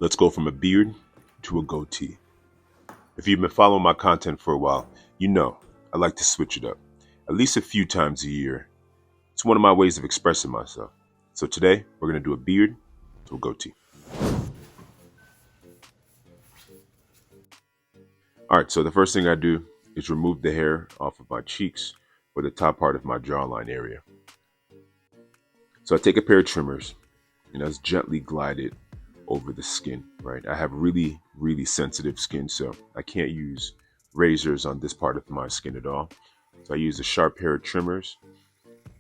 Let's go from a beard to a goatee. If you've been following my content for a while, you know I like to switch it up, at least a few times a year. It's one of my ways of expressing myself. So today, we're going to do a beard to a goatee. Alright, so the first thing I do is remove the hair off of my cheeks or the top part of my jawline area. So I take a pair of trimmers and I just gently glide it over the skin, right? I have really sensitive skin, so I can't use razors on this part of my skin at all. So I use a sharp pair of trimmers.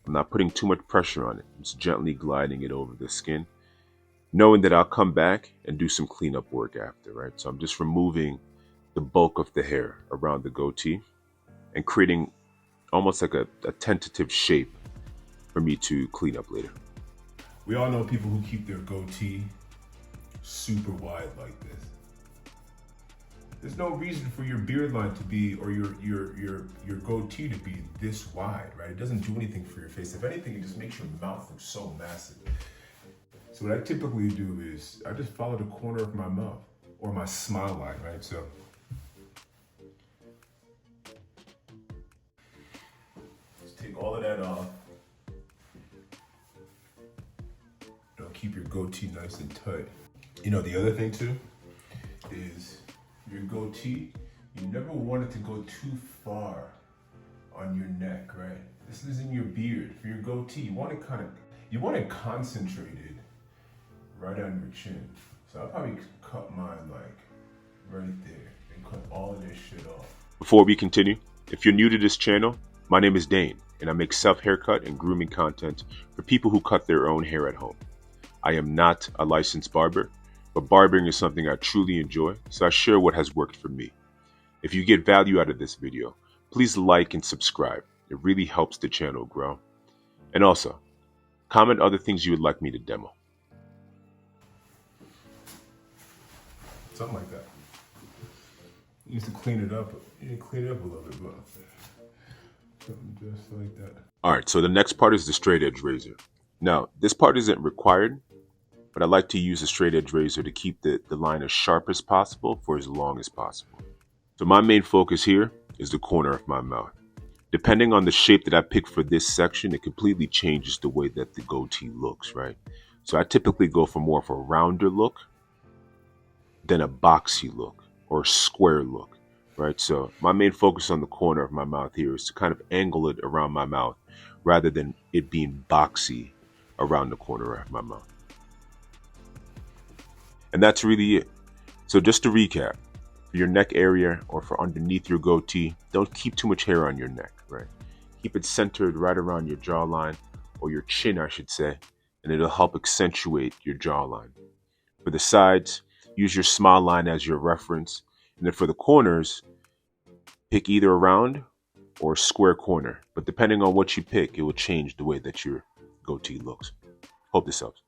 I'm not putting too much pressure on it. I'm just gently gliding it over the skin, knowing that I'll come back and do some cleanup work after, right? So I'm just removing the bulk of the hair around the goatee and creating almost like a tentative shape for me to clean up later. We all know people who keep their goatee super wide like this. There's no reason for your beard line to be, or your goatee to be this wide, right? It doesn't do anything for your face. If anything, it just makes your mouth look so massive. So what I typically do is I just follow the corner of my mouth or my smile line, right? So just take all of that off. Keep your goatee nice and tight. You know, the other thing too is your goatee, you never want it to go too far on your neck, right? This is in your beard. For your goatee, you want it concentrated right on your chin. So I'll probably cut mine like right there and cut all of this shit off. Before we continue, if you're new to this channel, my name is Dane and I make self-haircut and grooming content for people who cut their own hair at home. I am not a licensed barber, but barbering is something I truly enjoy, so I share what has worked for me. If you get value out of this video, please like and subscribe. It really helps the channel grow. And also, comment other things you would like me to demo. Something like that. You used to clean it up. You need to clean it up a little bit, but something just like that. Alright, so the next part is the straight edge razor. Now, this part isn't required, but I like to use a straight edge razor to keep the line as sharp as possible for as long as possible. So my main focus here is the corner of my mouth. Depending on the shape that I pick for this section, it completely changes the way that the goatee looks, right? So I typically go for more of a rounder look than a boxy look or a square look, right? So my main focus on the corner of my mouth here is to kind of angle it around my mouth rather than it being boxy around the corner of my mouth. And that's really it. So just to recap, for your neck area or for underneath your goatee, don't keep too much hair on your neck, right? Keep it centered right around your jawline, or your chin, I should say, and it'll help accentuate your jawline. For the sides, use your smile line as your reference. And then for the corners, pick either a round or a square corner. But depending on what you pick, it will change the way that your goatee looks. Hope this helps.